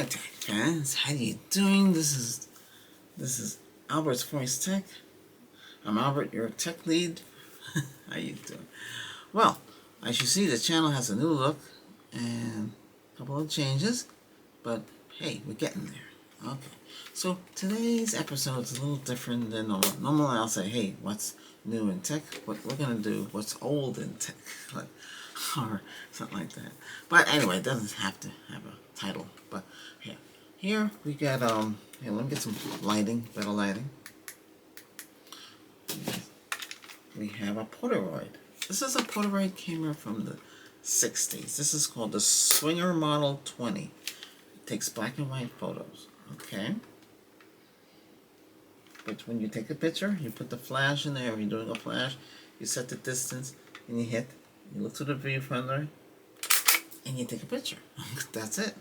Hi Tech fans, how you doing? This is Albert's Voice Tech. I'm Albert, your tech lead. How you doing? Well, as you see, the channel has a new look and a couple of changes, but hey, we're getting there. Okay, so today's episode is a little different than normal. Normally I'll say, hey, what's new in tech? What we're gonna do, what's old in tech, or something like that. But anyway, it doesn't have to have a title. But here we got here, let me get some lighting, better lighting. We have a Polaroid. This is a Polaroid camera from the 60s. This is called the Swinger Model 20. It takes black and white photos. Okay. But when you take a picture, you put the flash in there. If you're doing a flash, you set the distance and you hit. You look to the viewfinder and you take a picture. That's it.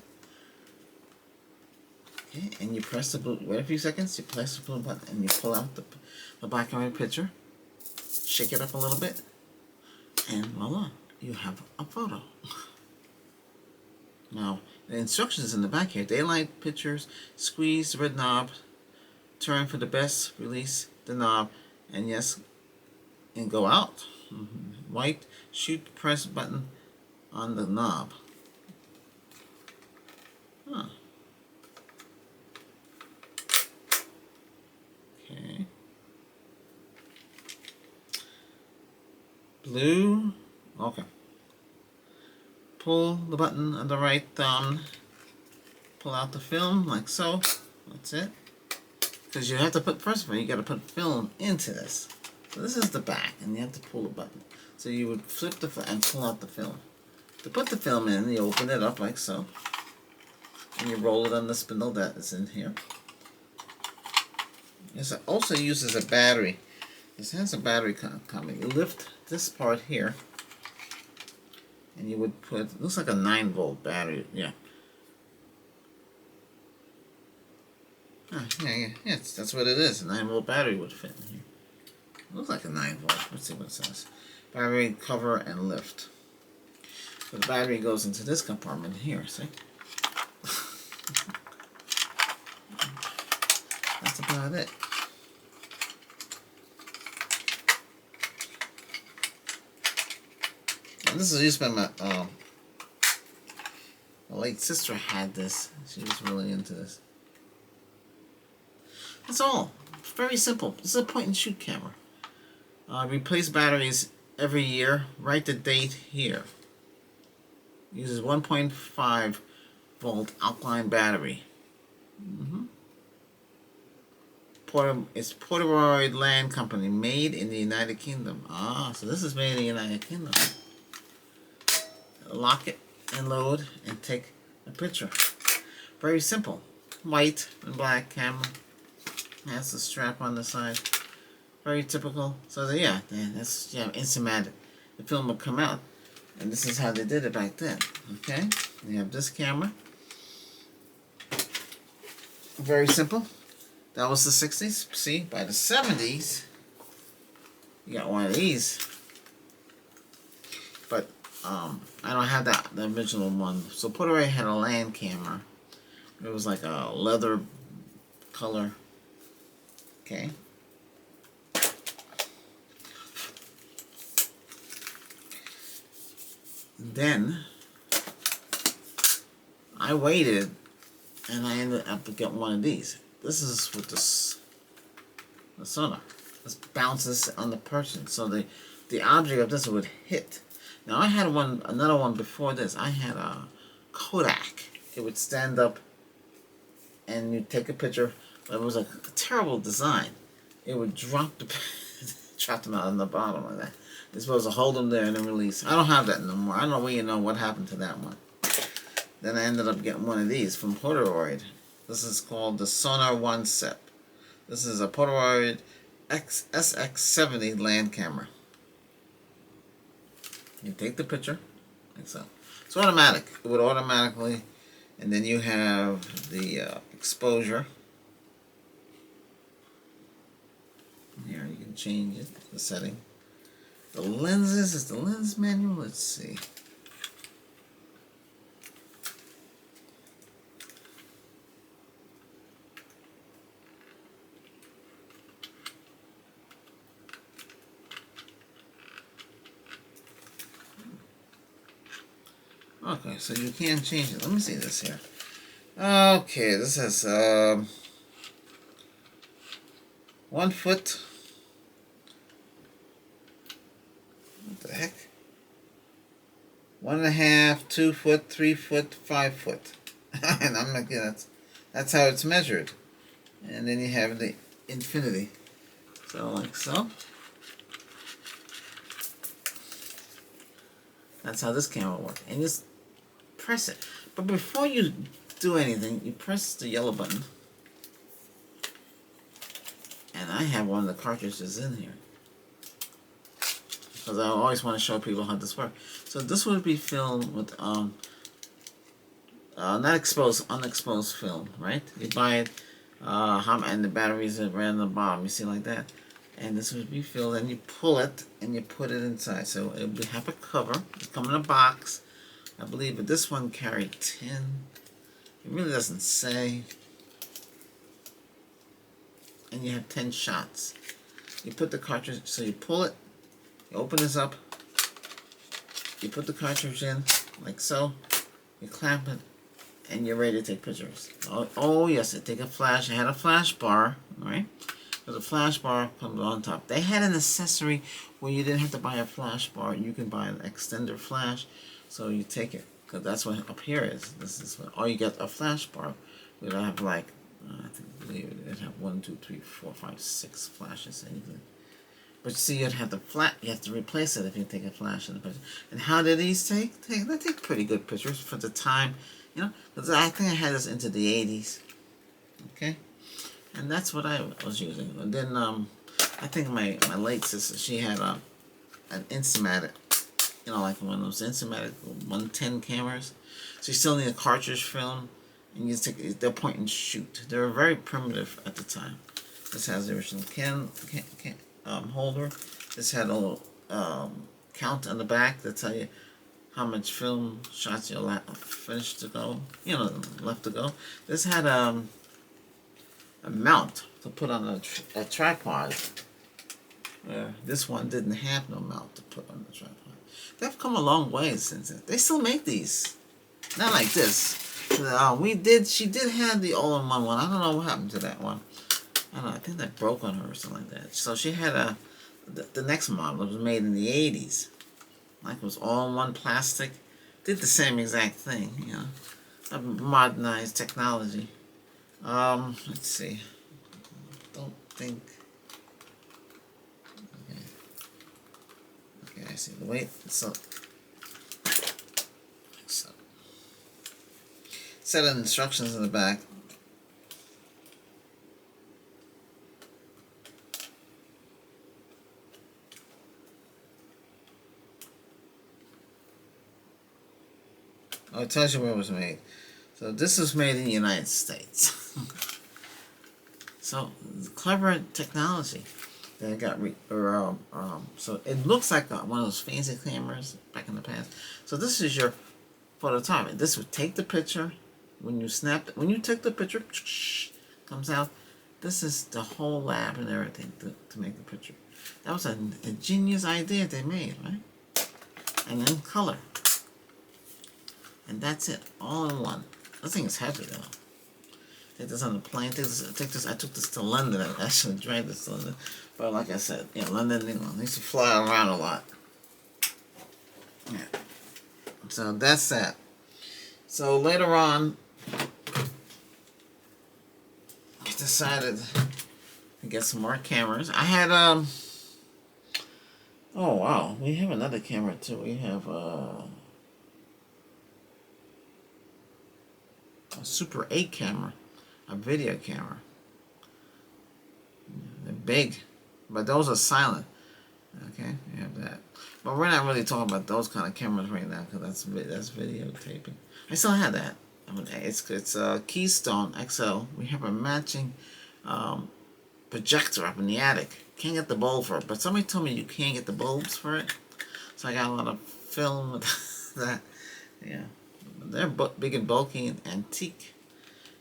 Okay, and you press the blue, wait a few seconds, you press the blue button and you pull out the black and white picture, shake it up a little bit, and voila, you have a photo. Now, the instructions in the back here: daylight pictures, squeeze the red knob, turn for the best, release the knob, and yes, and go out. White, shoot the press button on the knob. Huh. Okay. Blue. Okay. Pull the button on the right thumb. Pull out the film like so. That's it. Because you have to put, first of all, you got to put film into this. So this is the back, and you have to pull the button. So you would flip the and pull out the film. To put the film in, you open it up like so, and you roll it on the spindle that is in here. This also uses a battery. This has a battery coming. You lift this part here, and you would put, it looks like a 9-volt battery. Yeah. Yes, that's what it is. A 9-volt battery would fit in here. It looks like a 9-volt. Let's see what it says. Battery, cover, and lift. So the battery goes into this compartment here, see? That's about it. And this is used by my late sister had this. She was really into this. That's all. Very simple. This is a point-and-shoot camera. Replace batteries every year. Write the date here. Uses 1.5 volt alkaline battery. It's Polaroid Land Company, made in the United Kingdom. Ah, so this is made in the United Kingdom. Lock it and load and take a picture. Very simple. White and black camera. Has the strap on the side. Very typical. So that's instamatic. The film will come out, and this is how they did it back then. Okay, you have this camera. Very simple. That was the 60s. See, by the 70s, you got one of these. But I don't have the original one. So Polaroid had a land camera. It was like a leather color. Okay. Then I waited, and I ended up getting one of these. This is with the sonar. This bounces on the person, so the object of this would hit. Now I had another one before this. I had a Kodak. It would stand up, and you'd take a picture. But it was a terrible design. It would drop them out on the bottom of that. You're supposed to hold them there and then release. I don't have that no more. I don't know where you know what happened to that one. Then I ended up getting one of these from Polaroid. This is called the Sonar 1 Set. This is a Polaroid SX70 land camera. You take the picture, like so. It's automatic. It would automatically, and then you have the exposure. Here you can change it, the setting. The lenses, is the lens manual? Let's see. Okay, so you can change it. Let me see this here. Okay, this is 1 foot. What the heck? 1.5, 2 foot, 3 foot, 5 foot. And I'm not kidding. That's how it's measured. And then you have the infinity. So like so. That's how this camera works. And just press it. But before you do anything, you press the yellow button. And I have one of the cartridges in here, because I always want to show people how this works. So this would be filmed with not exposed, unexposed film, right? You buy it, and the batteries are right on the bottom. You see like that, and this would be filled, and you pull it and you put it inside. So it would have a cover. It come in a box, I believe, but this one carried 10. It really doesn't say. And you have 10 shots. You put the cartridge, so you pull it, you open this up, you put the cartridge in, like so, you clamp it, and you're ready to take pictures. Oh yes, it take a flash. I had a flash bar, right? There's a flash bar comes on top. They had an accessory where you didn't have to buy a flash bar. You can buy an extender flash, so you take it, because that's what up here is. This is what, or you get a flash bar. We don't have like, I believe it have 1, 2, 3, 4, 5, 6 flashes. Anything. But you see, you'd have to you have to replace it if you take a flash in the picture. And how did these take? They take pretty good pictures for the time, you know. Because I think I had this into the 80s. Okay, and that's what I was using. And then I think my late sister, she had an Instamatic, you know, like one of those Instamatic 110 cameras. So you still need a cartridge film. And you take, they're point and shoot. They were very primitive at the time. This has the original holder. This had a little count on the back that tell you how much film shots you'll finish to go, you know, left to go. This had a mount to put on a tripod. This one didn't have no mount to put on the tripod. They've come a long way since then. They still make these, not like this. She did have the all-in-one one. I don't know what happened to that one. I don't know, I think that broke on her or something like that. So she had the next model. It was made in the 80s. Like it was all-in-one plastic. Did the same exact thing, you know. Modernized technology. Let's see. Don't think. Okay, I see the weight. So set of instructions in the back. Oh, it tells you where it was made. So this was made in the United States. So clever technology that got so it looks like one of those fancy cameras back in the past. So this is your phototopic. This would take the picture. When you took the picture, comes out. This is the whole lab and everything to make the picture. That was a genius idea they made, right? And then color. And that's it, all in one. This thing is heavy though. Take this on the plane. I took this to London. I actually dragged this to London. But like I said, you know, London, you know, they used to fly around a lot. Yeah. So that's that. So later on, I decided to get some more cameras. I had oh wow, we have another camera too. We have a Super 8 camera, a video camera. They're big, but those are silent. Okay, you have that. But we're not really talking about those kind of cameras right now, because that's videotaping. I still have that. I mean, it's a Keystone XL. We have a matching projector up in the attic. Can't get the bulb for it, but somebody told me you can't get the bulbs for it. So I got a lot of film with that. Yeah, they're big and bulky and antique.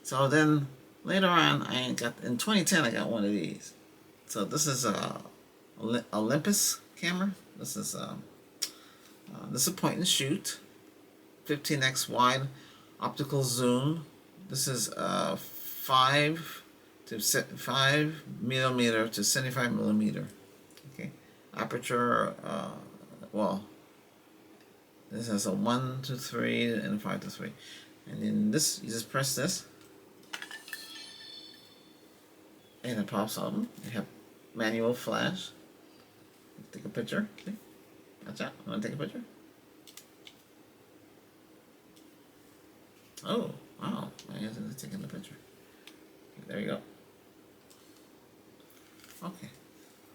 So then later on, in 2010, I got one of these. So this is a Olympus camera. This is a point and shoot, 15x wide optical zoom. This is 5 millimeter to 75 millimeter. Okay, aperture. Well, this has a 1 to 3 and a 5 to 3, and then this, you just press this, and it pops on. You have manual flash. Take a picture. See? Watch out. I'm gonna take a picture. Oh, wow. I ended up taking the picture. Okay, there you go. Okay.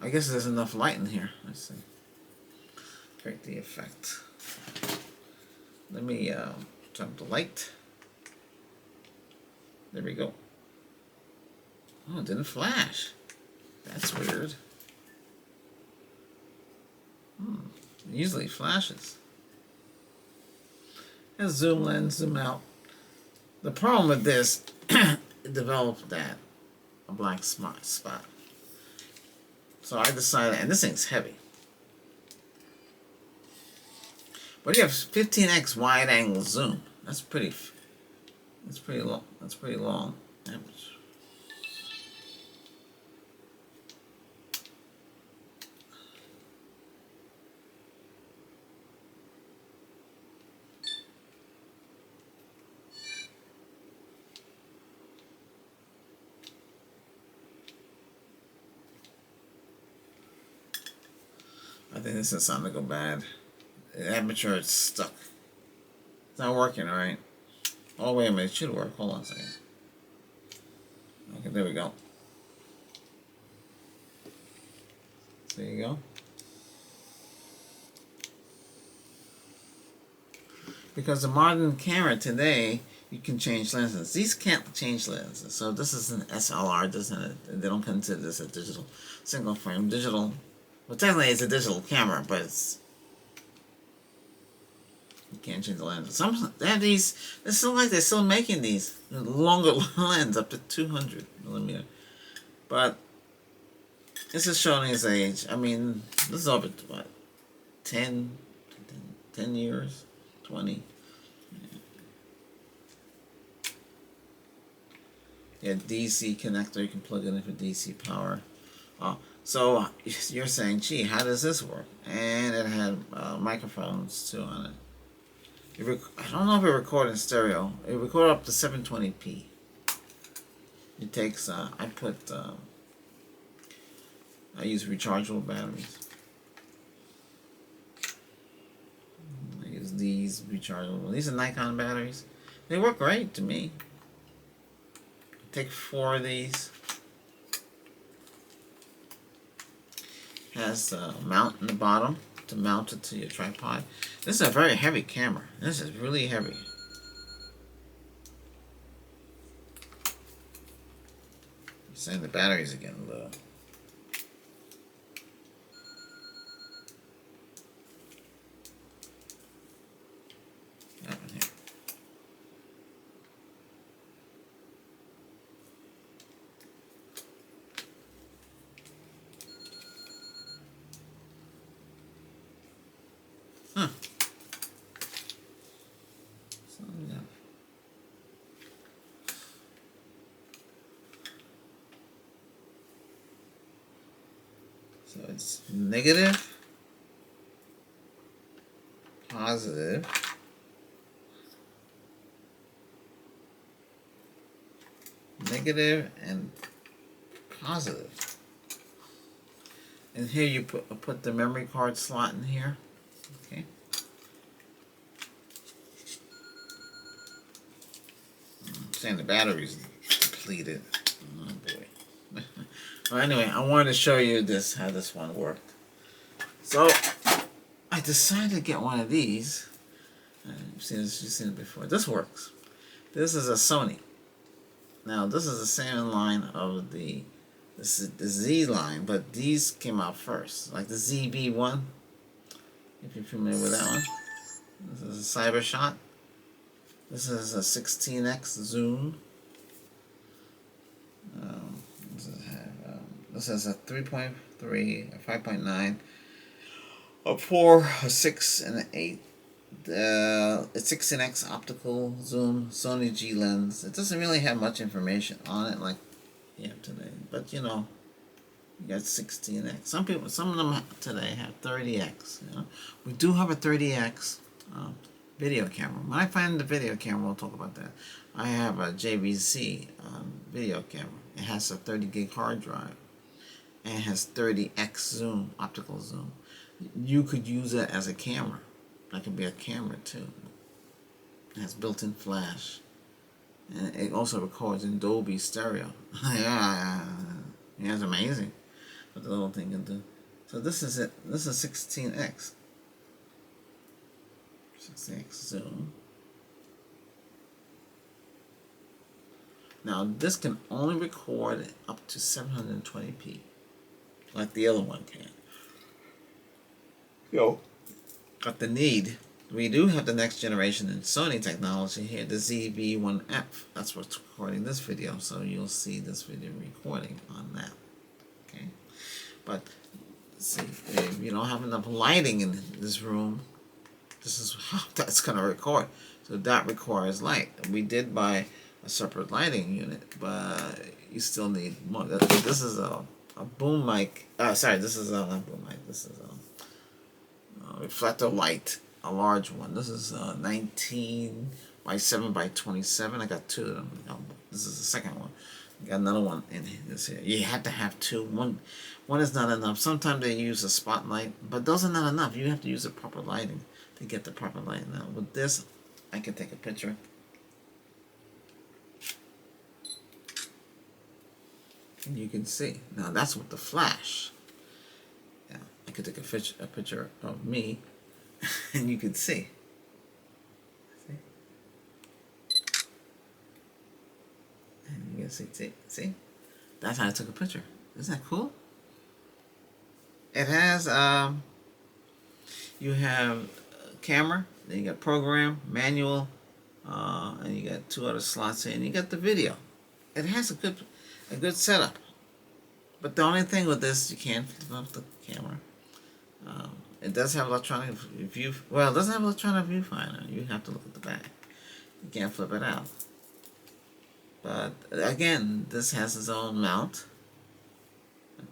I guess there's enough light in here. Let's see. Create the effect. Let me turn up the light. There we go. Oh, it didn't flash. That's weird. It usually flashes. And zoom lens, zoom out. The problem with this, it developed that a black spot. So I decided, and this thing's heavy. But you have 15x wide angle zoom. That's pretty long. That's pretty long. I think this is something to go bad. The aperture is stuck. It's not working, alright? Oh, wait a minute. It should work. Hold on a second. Okay, there we go. There you go. Because the modern camera today, you can change lenses. These can't change lenses. So this is an SLR. They don't consider this a digital single frame. Digital. Well, technically it's a digital camera, but it's, you can't change the lens. Some they have these. It's still like they're still making these longer lens up to 200 millimeter. But this is showing his age. I mean, this is over what, 10 years, 20. Yeah, DC connector. You can plug it in for DC power. So you're saying, gee, how does this work? And it had microphones too on it. I don't know if it recorded in stereo. It recorded up to 720p. It takes, I use rechargeable batteries. I use these rechargeable. These are Nikon batteries. They work great to me. Take 4 of these. Has a mount in the bottom to mount it to your tripod. This is a very heavy camera. This is really heavy. I'm saying the batteries are getting low. What happened here? Huh. So it's negative, positive, negative, and positive. And here you put the memory card slot in here. Okay. Saying the battery's depleted. Oh boy. Well, anyway, I wanted to show you how this one worked. So I decided to get one of these. You've seen it before. This works. This is a Sony. Now this is the same line of the Z line, but these came out first, like the ZB1. If you're familiar with that one. This is a Cyber Shot. This is a 16x zoom. This has a 3.3, a 5.9, a 4, a 6, and an 8 It's 16x optical zoom, Sony G lens. It doesn't really have much information on it like you have today, but you know, you got 16x. Some of them today have 30x. You know, we do have a 30x video camera. When I find the video camera, we'll talk about that. I have a JVC video camera. It has a 30 gig hard drive, and it has 30x zoom, optical zoom. You could use it as a camera. That could be a camera too. It has built-in flash, and it also records in Dolby stereo. Yeah, it's amazing what the little thing can do. So this is it. This is 16x. 16x zoom. Now this can only record up to 720p, like the other one can. Yo. Got the need. We do have the next generation in Sony technology here, the ZV-1F. That's what's recording this video, so you'll see this video recording on that. Okay, but see, if you don't have enough lighting in this room, this is how that's gonna record. So that requires light. We did buy a separate lighting unit, but you still need more. This is a boom mic. Sorry, this is not boom mic. This is a reflector light, a large one. This is 19 by 7 by 27. I got two of them. This is the second one. I got another one in this here. You have to have two. One is not enough. Sometimes they use a spotlight, but those are not enough. You have to use the proper lighting to get the proper light. Now with this, I can take a picture. And you can see. Now that's with the flash. I could take a picture of me, and you could see. And you can see? That's how I took a picture. Isn't that cool? It has, you have camera, then you got program, manual, and you got two other slots here, and you got the video. It has a good setup. But the only thing with this, you can't flip up the camera. It does have electronic view. Well, it doesn't have electronic viewfinder. You have to look at the back. You can't flip it out. But again, this has its own mount.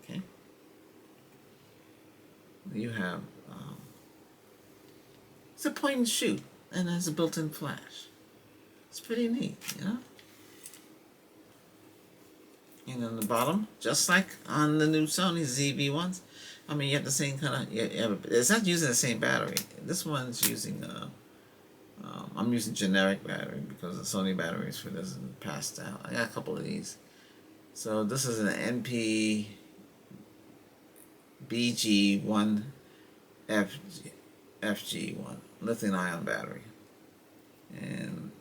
Okay. You have it's a point and shoot, and it has a built-in flash. It's pretty neat, you know. And on the bottom, just like on the new Sony ZV-1s, I mean, you have the same kind of, it's not using the same battery. This one's using, I'm using generic battery because the Sony batteries for this is passed out. I got a couple of these. So this is an NP BG1 FG1 lithium ion battery. And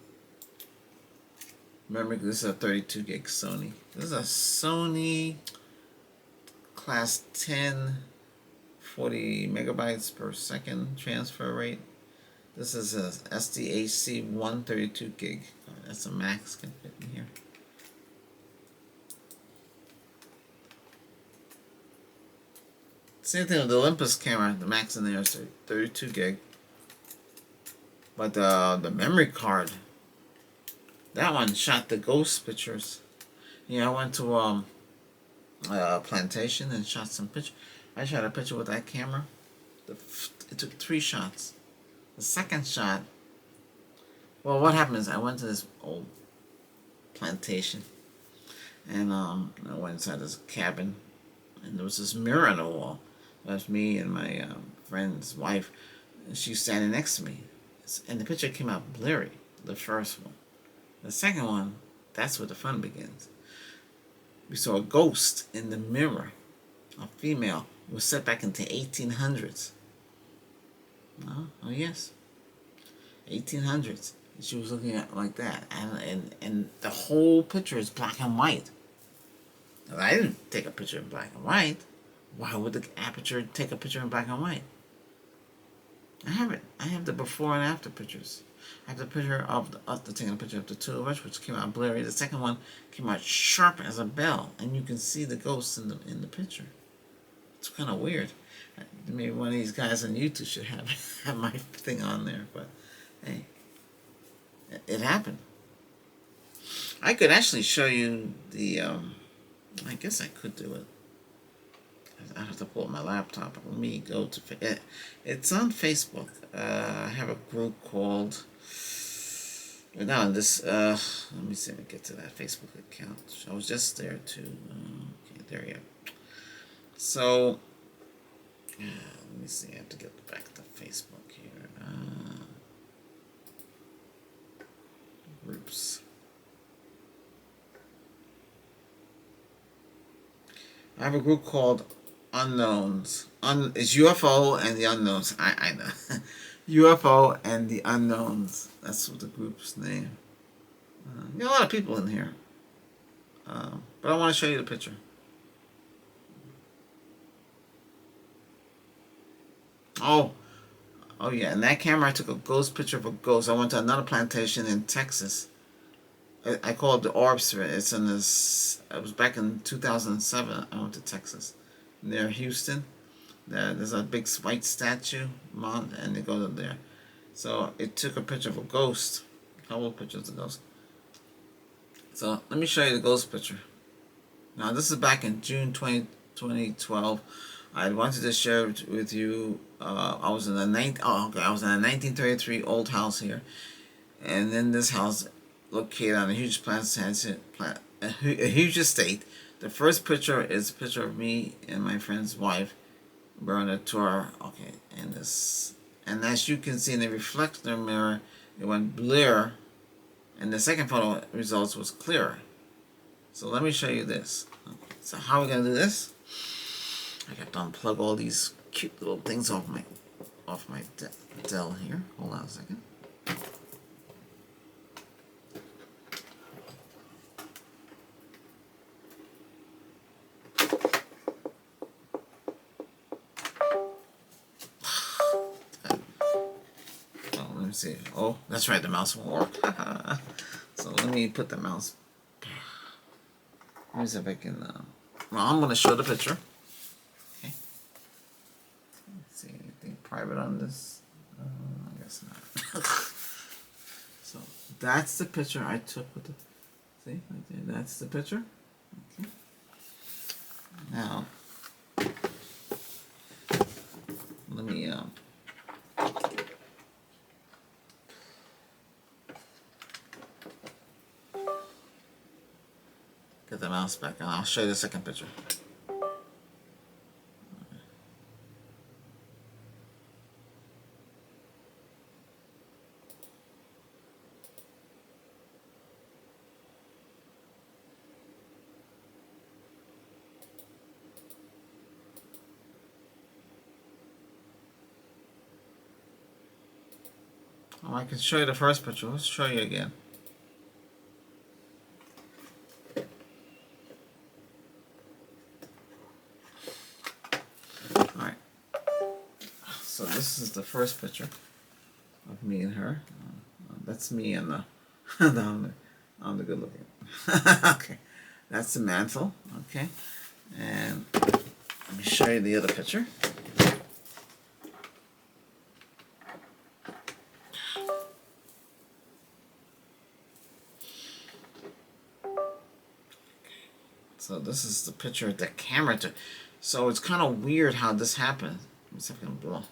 remember, this is a 32 gig Sony. This is a Sony class 10, 40 megabytes per second transfer rate. This is a SDHC 132 gig. That's a max, can fit in here. Same thing with the Olympus camera. The max in there is 32 gig. But the memory card, that one shot the ghost pictures. Yeah, I went to a plantation and shot some pictures. I shot a picture with that camera. It took 3 shots. The second shot, well, what happened is I went to this old plantation, and I went inside this cabin, and there was this mirror on the wall. That was me and my friend's wife, and she was standing next to me, and the picture came out blurry, the first one. The second one, that's where the fun begins. We saw a ghost in the mirror, a female. It was set back into 1800s. Oh yes, 1800s. She was looking at it like that, and the whole picture is black and white. Now, I didn't take a picture in black and white. Why would the aperture take a picture in black and white? I have it. I have the before and after pictures. I have the picture of taking a picture of the two of us, which came out blurry. The second one came out sharp as a bell, and you can see the ghost in the picture. It's kind of weird. Maybe one of these guys on YouTube should have my thing on there, but Hey, it happened. I could actually show you the, I guess I could do it. I have to pull up my laptop. Let me go to, it's on Facebook. I have a group called, now this, let me see if I get to that Facebook account. I was just there too. Okay, there you go. So, let me see, I have to get back to Facebook here. Groups. I have a group called Unknowns. It's UFO and the Unknowns. I know. UFO and the Unknowns. That's what the group's name. Got a lot of people in here. But I want to show you the picture. Oh yeah, and that camera I took a ghost picture of a ghost. I went to another plantation in Texas. I call it the ALBERTSVOICE. It's in this. It was back in 2007. I went to Texas, near Houston. There's a big white statue, and they go to there. So it took a picture of a ghost. A couple of pictures of ghost. So let me show you the ghost picture. Now this is back in June 2012. I wanted to share with you. I was in a 1933 old house here, and in this house, located on a huge a huge estate. The first picture is a picture of me and my friend's wife. We're on a tour. Okay, and as you can see in the reflector mirror, it went blur, and the second photo results was clearer. So let me show you this. Okay, so how are we gonna do this? I have to unplug all these cute little things off my Dell here. Hold on a second. Let me see. Oh, that's right, the mouse won't work. So let me put the mouse. Let me see if I can. Well, I'm going to show the picture. Okay. Let's see, anything private on this? I guess not. So that's the picture I took with the. See, right there. That's the picture. Okay. Now, let me. Get the mouse back and I'll show you the second picture. Oh, I can show you the first picture. Let's show you again. Alright. So this is the first picture of me and her. That's me and the I'm the good looking. Okay. That's the mantle. Okay. And let me show you the other picture. So this is the picture the camera took. So it's kind of weird how this happened. Let me see if I can blow.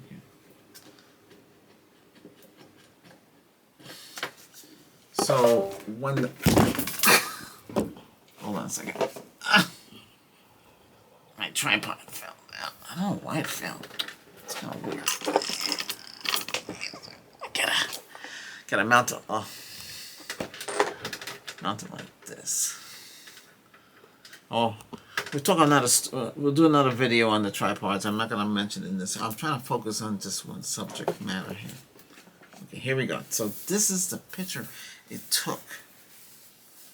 Okay. So when the hold on a second. My tripod fell down. I don't know why it fell. It's kind of weird. Gotta mount it. Mount it like this. Oh, we'll do another video on the tripods. I'm not gonna mention it in this. I'm trying to focus on just one subject matter here. Okay, here we go. So this is the picture it took.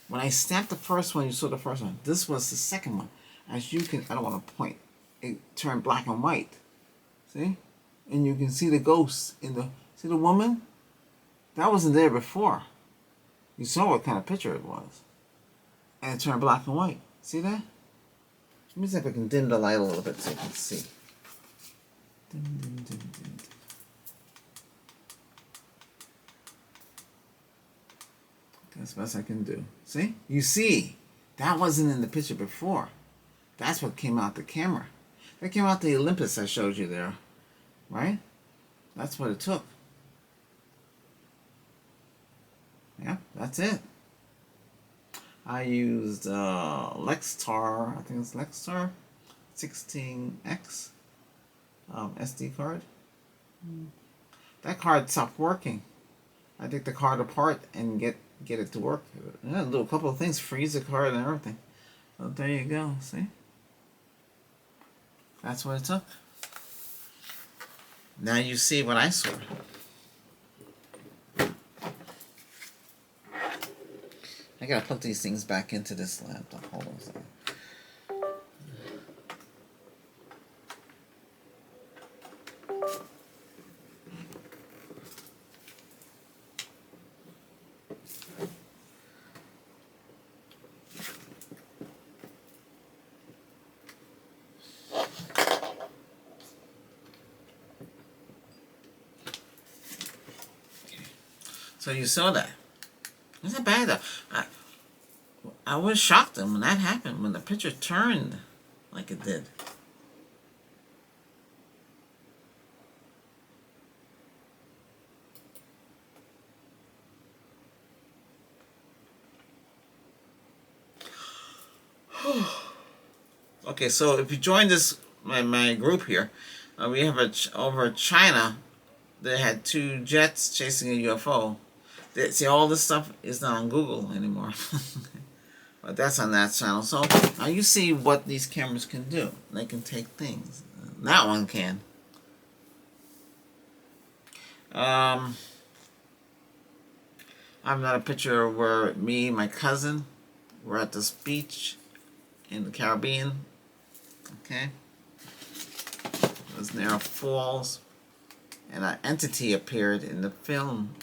When I snapped the first one, you saw the first one. This was the second one. As you can, I don't want to point. It turned black and white. See? And you can see the ghost in the, see the woman? That wasn't there before. You saw what kind of picture it was. And it turned black and white. See that? Let me see if I can dim the light a little bit so you can see. Dim, dim, dim, dim, dim. That's the best I can do. See? You see, that wasn't in the picture before. That's what came out the camera. That came out the Olympus I showed you there. Right? That's what it took. Yeah, that's it. I used Lextar, I think it's Lextar 16X SD card. That card stopped working. I take the card apart and get it to work. Yeah, do a couple of things, freeze the card and everything. Well, there you go. See, that's what it took. Now you see what I saw. I gotta put these things back into this laptop. Hold on a second. So you saw that. It's not bad though. I was shocked when that happened, when the picture turned like it did. Okay, so if you join this my group here, we have over China. They had 2 jets chasing a UFO. See, all this stuff is not on Google anymore. But that's on that channel. So now you see what these cameras can do. They can take things. That one can. I've got a picture where me and my cousin were at this beach in the Caribbean. Okay. It was near falls. And an entity appeared in the film.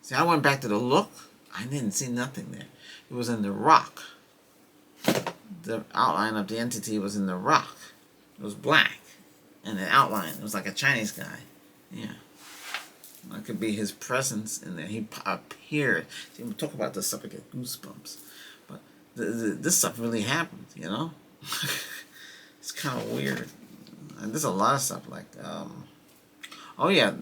See, I went back to the look. I didn't see nothing there. It was in the rock. The outline of the entity was in the rock. It was black. And the outline, it was like a Chinese guy. Yeah. That could be his presence in there. He appeared. See, we talk about this stuff, I get goosebumps. But this stuff really happened, you know? It's kind of weird. And there's a lot of stuff like, oh yeah.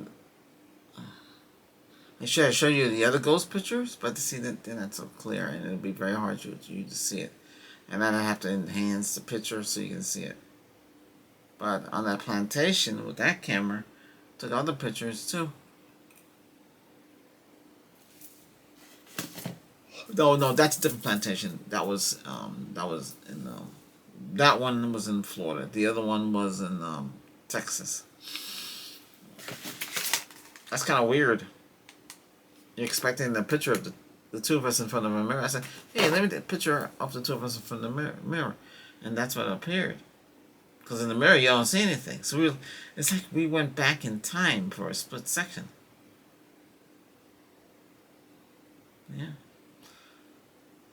Should I show you the other ghost pictures? But to see that they're not so clear, and it'll be very hard for you to see it. And then I have to enhance the picture so you can see it. But on that plantation with that camera, took other pictures too. No, that's a different plantation. That was in that one was in Florida. The other one was in Texas. That's kind of weird. You're expecting the picture of the 2 of us in front of a mirror. I said, hey, let me take a picture of the 2 of us in front of the mirror. And that's what appeared. Because in the mirror, you don't see anything. So it's like we went back in time for a split second. Yeah.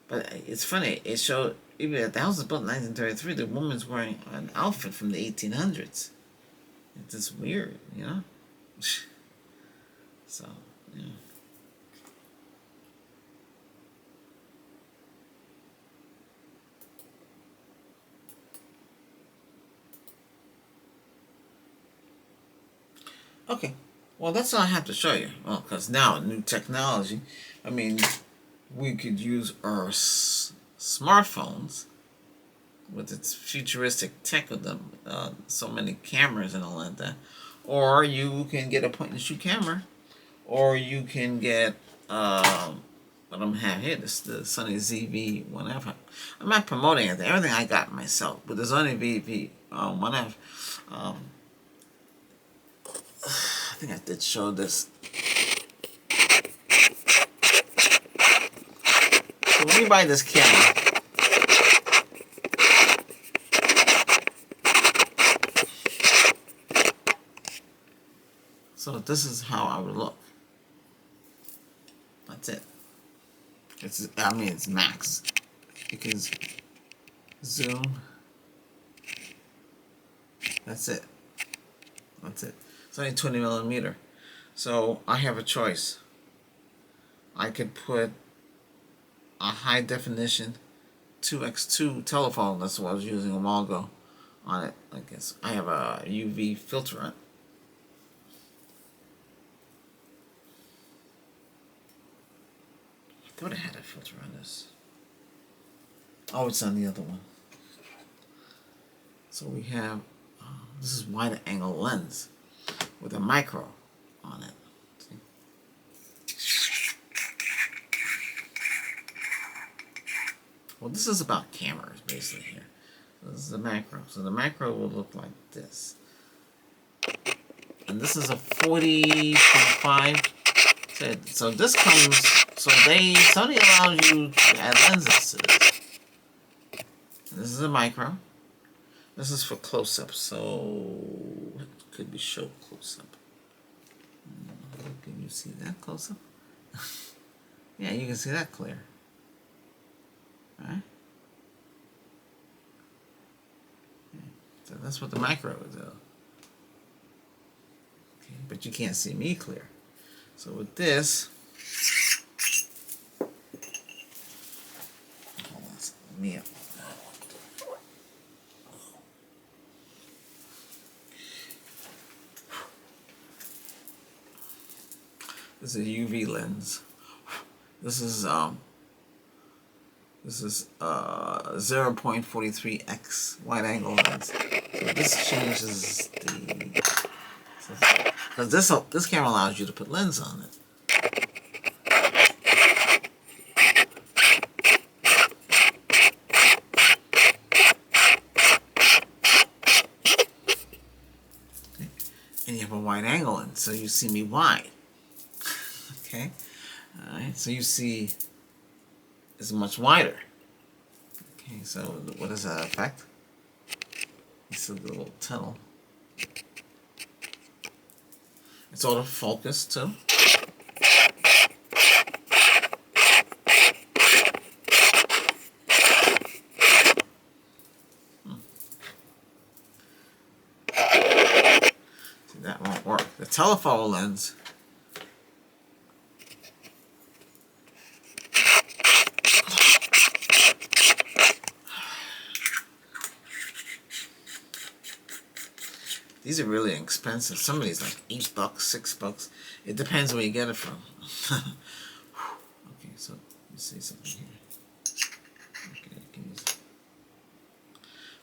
But it's funny. It showed, even at the house was built in 1933, the woman's wearing an outfit from the 1800s. It's just weird, you know? So, yeah. Okay, well, that's all I have to show you. Well, because now, new technology, I mean, we could use our smartphones with its futuristic tech with them, so many cameras and all that, or you can get a point-and-shoot camera, or you can get, what I'm having here, this the Sony ZV-1F. I'm not promoting it, everything I got myself, but the Sony ZV-1F, I think I did show this. So when you buy this camera, so this is how I would look. That's it. I mean, it's max. You can zoom. That's it. That's it. It's only 20 millimeter. So I have a choice. I could put a high definition 2x2 telephone. That's what I was using a while ago on it. I guess I have a UV filter on it. I thought I had a filter on this. Oh, it's on the other one. So we have this is wide angle lens with a micro on it. See? Well, this is about cameras basically here. This is the macro. So the macro will look like this. And this is a 40.5. So this comes, so Sony allows you to add lenses to this. This is a micro. This is for close-up, so it could be show close-up. Can you see that close-up? Yeah, you can see that clear. Alright? So that's what the micro would do. Okay, but you can't see me clear. So with this, hold on, let me up. This is a UV lens. This is 0.43x wide angle lens. So this changes the, because this camera allows you to put lens on it. Okay. And you have a wide angle lens, so you see me wide. Okay, alright, so you see it's much wider. Okay, so what does that affect? It's a little tunnel. It's autofocus too. See, that won't work. The telephoto lens. These are really expensive. Some of these like $8, $6. It depends where you get it from. Okay, so let me see something here. Okay,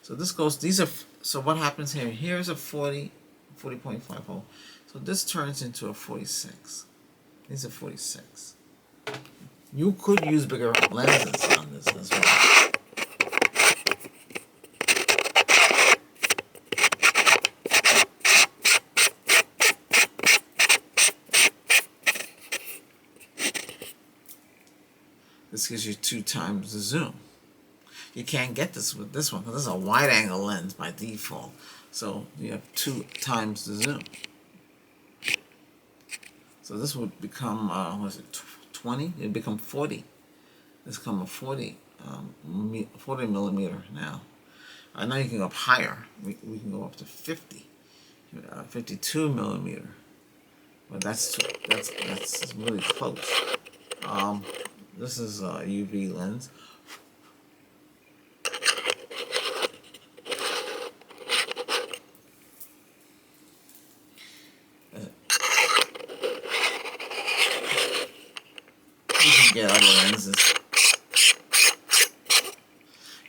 so this goes. These are. So what happens here? Here's a 40.5 hole. So this turns into a 46. These are 46. You could use bigger lenses on this as well. This gives you 2 times the zoom. You can't get this with this one because this is a wide angle lens by default. So you have 2 times the zoom. So this would become, what is it, 20? It would become 40. This become a 40 millimeter now. I know you can go up higher. We can go up to 50, 52 millimeter. But that's really close. This is a UV lens. You can get other lenses.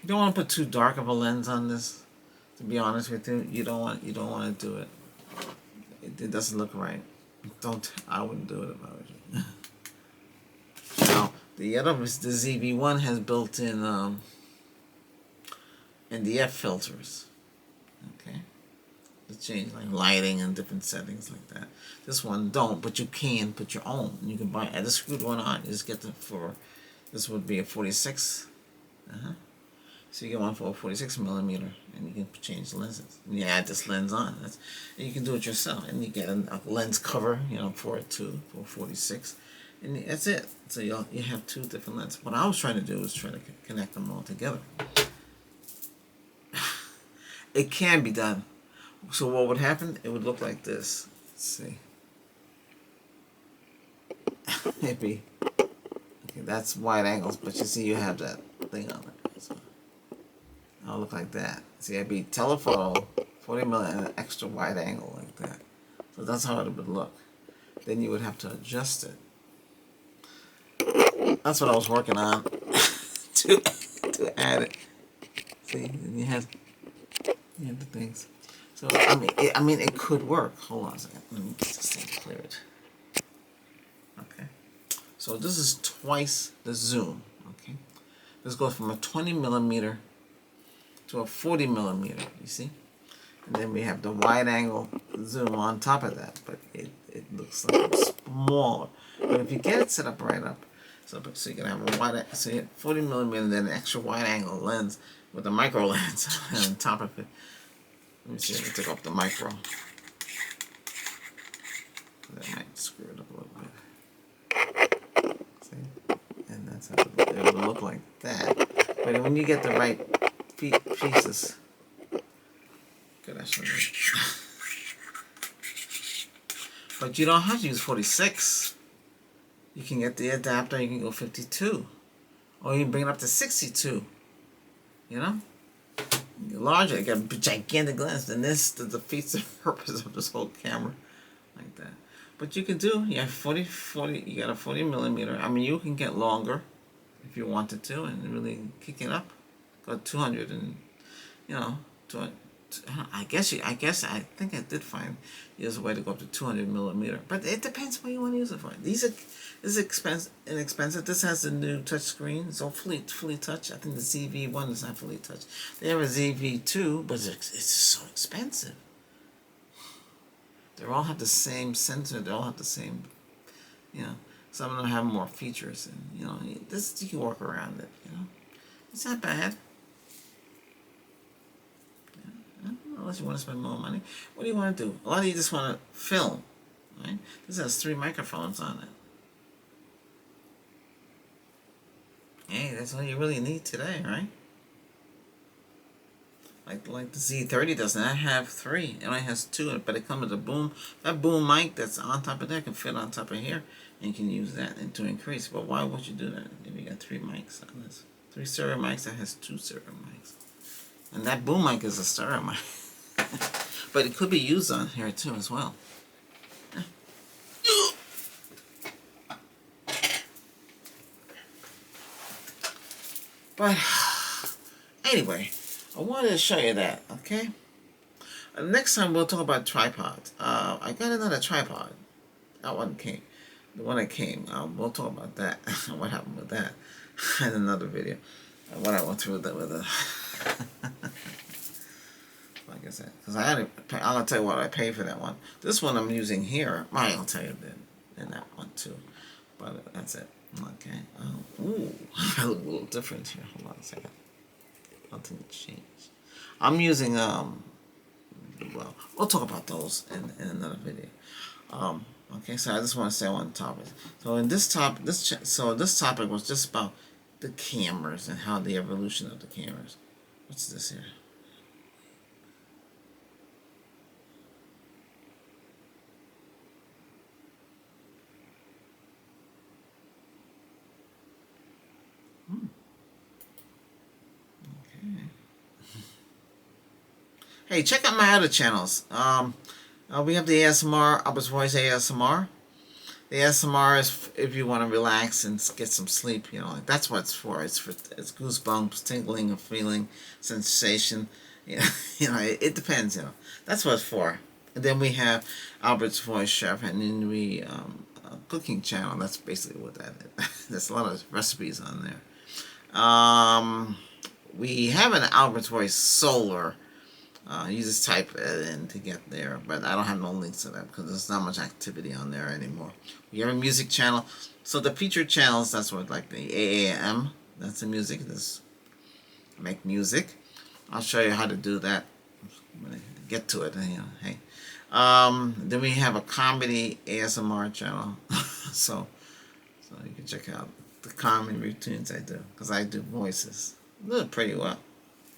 You don't want to put too dark of a lens on this. To be honest with you, you don't want to do it. It doesn't look right. I wouldn't do it if I was you. Now, the other is the ZV-1 has built-in NDF filters. Okay, to change like lighting and different settings like that. This one don't, but you can put your own. You can buy. I just screwed one on. You just get them for. This would be a 46. So you get one for a 46 millimeter, and you can change the lenses. And you add this lens on. And you can do it yourself, and you get a lens cover, for it too, for 46. And that's it. So you have two different lenses. What I was trying to do is try to connect them all together. It can be done. So what would happen? It would look like this. Let's see. Maybe. Okay, that's wide angles, but you see you have that thing on it. So it'll look like that. See, it'd be telephoto, 40mm, and an extra wide angle like that. So that's how it would look. Then you would have to adjust it. That's what I was working on to add it. See, and you have the things. So I mean, it could work. Hold on a second. Let me get this thing cleared. Okay. So this is twice the zoom. Okay. This goes from a 20mm to a 40mm. You see. And then we have the wide angle zoom on top of that, but it looks like it's smaller. But if you get it set up right up, so you can have a wide, so you have 40mm and then an extra wide angle lens with a micro lens on top of it. Let me see if I can take off the micro. That might screw it up a little bit. See? And that's how it will look like that. But when you get the right pieces, good, I showed you. But you don't have to use 46. You can get the adapter, you can go 52. Or you can bring it up to 62. You know? Larger, you got a gigantic lens, and this defeats the purpose of this whole camera. Like that. But you can do, you have 40, you got a 40mm. I mean, you can get longer if you wanted to and really kick it up. Go 200 and, you know, 200. I think I did find there's a way to go up to 200mm, but it depends what you want to use it for. This is inexpensive. This has a new touch screen. It's all fully touch. I think the ZV-1 is not fully touch. They have a ZV-2, but it's so expensive. They all have the same sensor. They all have the same, you know. Some of them have more features, and you know, this you can work around it. You know, it's not bad. Unless you want to spend more money. What do you want to do? A lot of you just want to film, right? This has 3 microphones on it. Hey, that's all you really need today, right? Like the Z30 does not have 3. It only has 2, but it comes with a boom. That boom mic that's on top of there can fit on top of here, and you can use that to increase. But why would you do that if you got 3 mics on this? 3 stereo mics, that has 2 stereo mics. And that boom mic is a stereo mic. But it could be used on here too as well. But anyway, I wanted to show you that, okay? Next time we'll talk about tripods. I got another tripod. That one came. The one that came. We'll talk about that. What happened with that in another video. What I went through with it. Like I said, because I'm gonna tell you what I paid for that one. This one I'm using here. I'll tell you then that one too. But that's it. Okay. Ooh, I look a little different here. Hold on a second. Nothing changed. I'm using well, we'll talk about those in another video. Okay, so I just want to stay on topic. So in this topic, this topic was just about the cameras and how the evolution of the cameras. What's this here? Okay. Hey, check out my other channels. We have the ASMR, Albert's Voice ASMR. The ASMR is if you want to relax and get some sleep, you know, like that's what it's for. It's goosebumps, tingling, a feeling, sensation. You know, it depends, you know. That's what it's for. And then we have Albert's Voice Chef, and then we cooking channel. That's basically what that is. There's a lot of recipes on there. We have an Albert's Voice Solar. You just type it in to get there, but I don't have no links to that because there's not much activity on there anymore. We have a music channel. So the featured channels, that's what, like the AAM, that's the music. This make music. I'll show you how to do that when I get to it. You know, hey. Then we have a comedy ASMR channel. So you can check out the calming routines I do, because I do voices. I do it pretty well.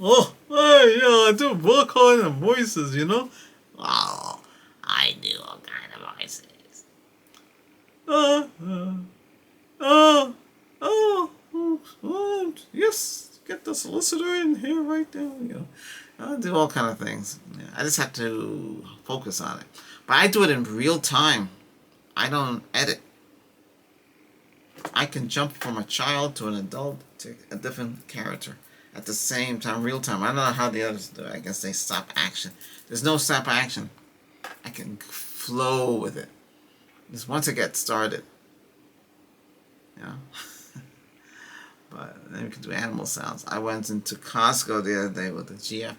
Oh, hey, yeah, I do all kinds of voices, you know? Oh, I do all kinds of voices. Yes, get the solicitor in here right now, you know. I do all kind of things. Yeah, I just have to focus on it. But I do it in real time. I don't edit. I can jump from a child to an adult to a different character at the same time, real time. I don't know how the others do it. I guess they stop action. There's no stop action. I can flow with it. Just once it gets started. Yeah. But then we can do animal sounds. I went into Costco the other day with the GF,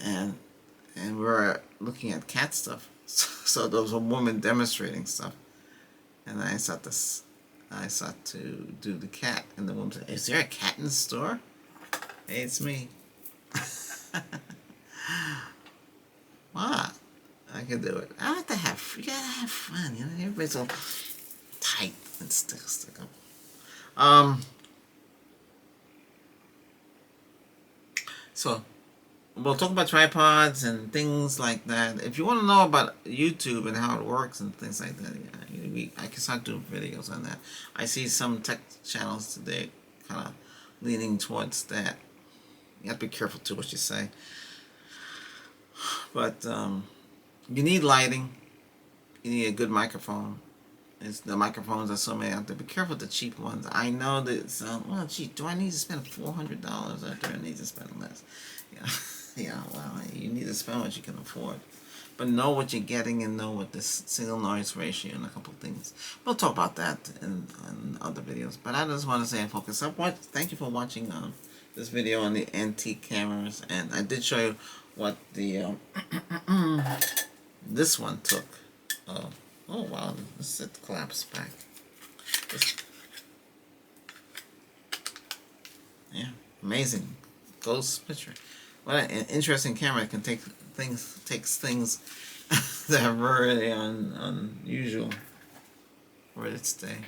and we were looking at cat stuff. So there was a woman demonstrating stuff, and I sought to do the cat, and the woman said, "Is there a cat in the store?" Hey, it's me. What? I can do it. I like to have. You gotta have fun. You know, everybody's all tight and stick up. So we'll talk about tripods and things like that. If you want to know about YouTube and how it works and things like that, yeah, I can start doing videos on that. I see some tech channels today kind of leaning towards that. You have to be careful too what you say. But you need lighting. You need a good microphone. The microphones are so many out there. Be careful with the cheap ones. I know that well, gee, do I need to spend $400 or do I need to spend less? Yeah, yeah. Well, you need to spend what you can afford, but know what you're getting and know what this signal noise ratio and a couple of things. We'll talk about that in other videos. But I just want to say and focus up. Thank you for watching this video on the antique cameras, and I did show you what the this one took. Oh wow, this it collapsed back. Yeah, amazing ghost picture. What an interesting camera. It can takes things that are very unusual for its day.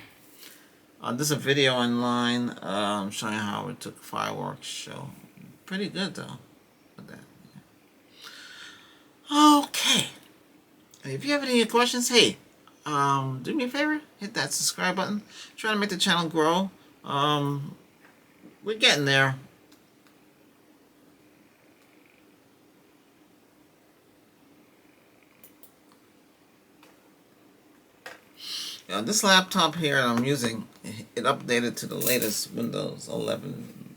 There's a video online showing how it took fireworks show. Pretty good though with that. Yeah. Okay. If you have any questions, hey, do me a favor, hit that subscribe button. Try to make the channel grow. We're getting there. This laptop here I'm using, it updated to the latest Windows 11,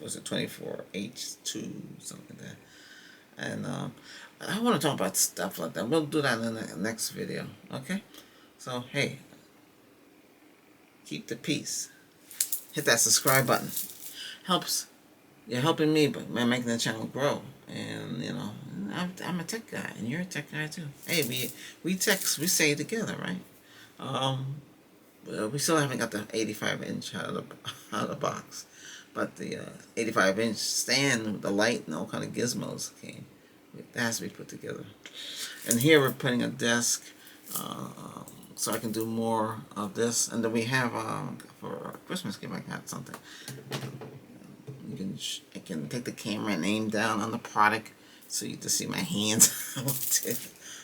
was it 24H2, something like that. And I want to talk about stuff like that. We'll do that in the next video, okay? So, hey, keep the peace. Hit that subscribe button. Helps. You're helping me by making the channel grow. And, you know, I'm a tech guy, and you're a tech guy too. Hey, we stay together, right? We still haven't got the 85-inch out of the box. But the 85-inch stand with the light and all kind of gizmos came. That has to be put together. And here we're putting a desk so I can do more of this. And then we have for a Christmas gift I got something. I can take the camera and aim down on the product so you can see my hands.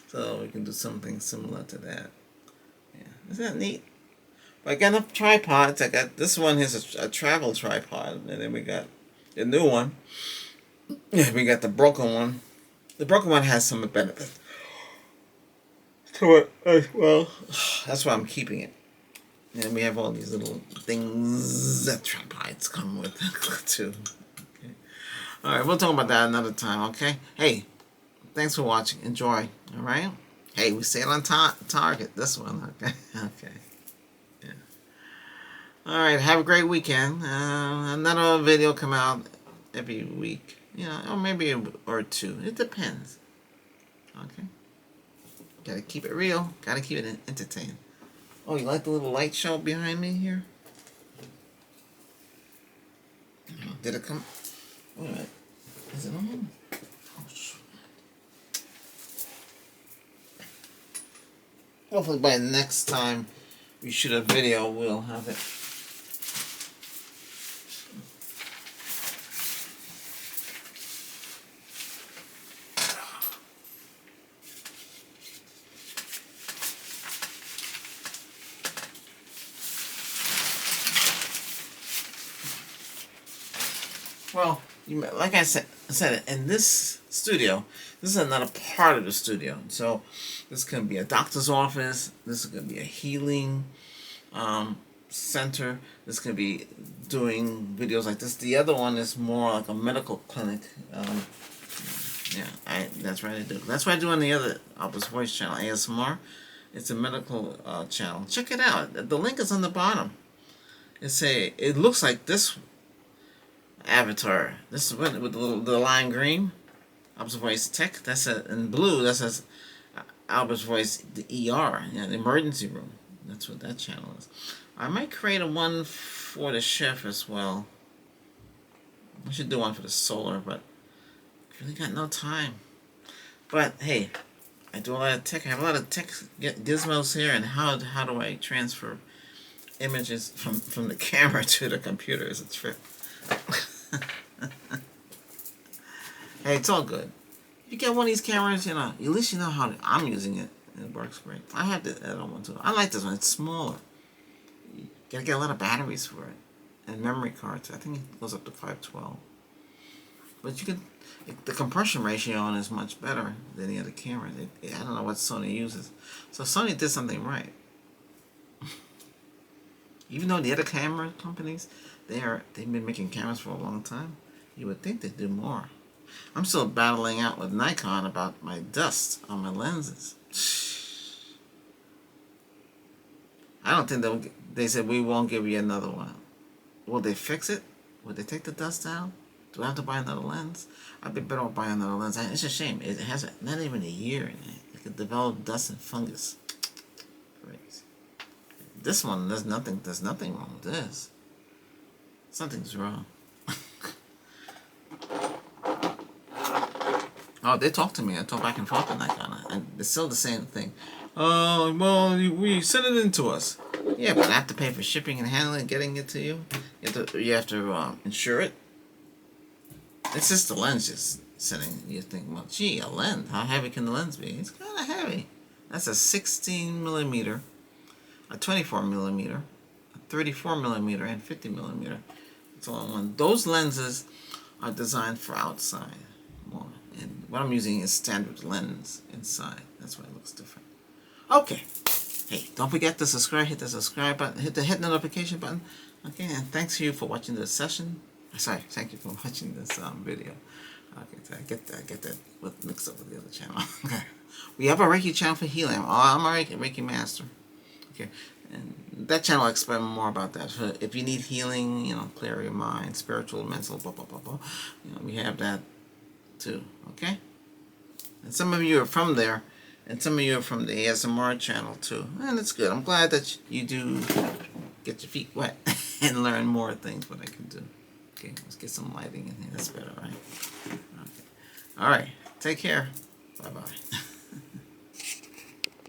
So we can do something similar to that. Yeah, isn't that neat? But I got enough tripods. I got this one is a travel tripod, and then we got the new one. Yeah, we got the broken one. The broken one has some benefits to it as well. That's why I'm keeping it. And we have all these little things that tripods come with too. Okay. All right, we'll talk about that another time. Okay. Hey, thanks for watching. Enjoy. All right. Hey, we stayed on target. This one. Okay. Okay. Yeah. All right. Have a great weekend. Another video come out every week. You know, or maybe or two. It depends. Okay. Gotta keep it real. Gotta keep it entertaining. Oh, you like the little light show behind me here? Did it come? Wait a minute. Is it on? Oh, shit. Hopefully by next time we shoot a video, we'll have it. Well, like I said, in this studio, this is another part of the studio. So this can be a doctor's office. This is going to be a healing center. This can be doing videos like this. The other one is more like a medical clinic. Yeah, that's right. I do. That's what I do on the other Albert's Voice channel, ASMR. It's a medical channel. Check it out. The link is on the bottom. It looks like this avatar. This is with the lime green. Albert's Voice Tech. That's in blue. That says Albert's Voice, the ER, the emergency room. That's what that channel is. I might create a one for the chef as well. I should do one for the solar, but I really got no time. But hey, I do a lot of tech. I have a lot of tech gizmos here, and how do I transfer images from the camera to the computer is a trip. Hey, it's all good. If you get one of these cameras, at least you know how I'm using it. It works great. I have the other one too. I like this one. It's smaller. You gotta get a lot of batteries for it, and memory cards. I think it goes up to 512. But the compression ratio on it is much better than the other cameras. I don't know what Sony uses. So Sony did something right. Even though the other camera companies, they've been making cameras for a long time, you would think they'd do more. I'm still battling out with Nikon about my dust on my lenses. I don't think they said we won't give you another one. Will they fix it? Will they take the dust out? Do I have to buy another lens? I'd be better off buying another lens. It's a shame. It has not even a year in it. It could develop dust and fungus. Crazy. This one, there's nothing wrong with this. Something's wrong. Oh, they talk to me. I talk back and forth with Nikon, and it's still the same thing. Well, we send it in to us. Yeah, but I have to pay for shipping and handling, getting it to you. You have to insure it. It's just the lens just sitting. You think, well, gee, a lens. How heavy can the lens be? It's kind of heavy. That's a 16 millimeter, a 24 millimeter, a 34 millimeter, and 50 millimeter. It's all in one. Those lenses are designed for outside more. And what I'm using is standard lens inside. That's why it looks different. Okay. Hey, don't forget to subscribe. Hit the subscribe button. Hit the notification button. Okay, and thanks to you for watching this session. Sorry, thank you for watching this video. Okay, so I get that mixed up with the other channel. Okay. We have a Reiki channel for healing. I'm a Reiki master. Okay, and that channel I explain more about that. So if you need healing, clear your mind, spiritual, mental, blah blah blah blah. We have that too. Okay, and some of you are from there, and some of you are from the ASMR channel too, and it's good. I'm glad that you do get your feet wet and learn more things what I can do. Okay, let's get some lighting in here. That's better, right? Okay. All right. Take care. Bye-bye.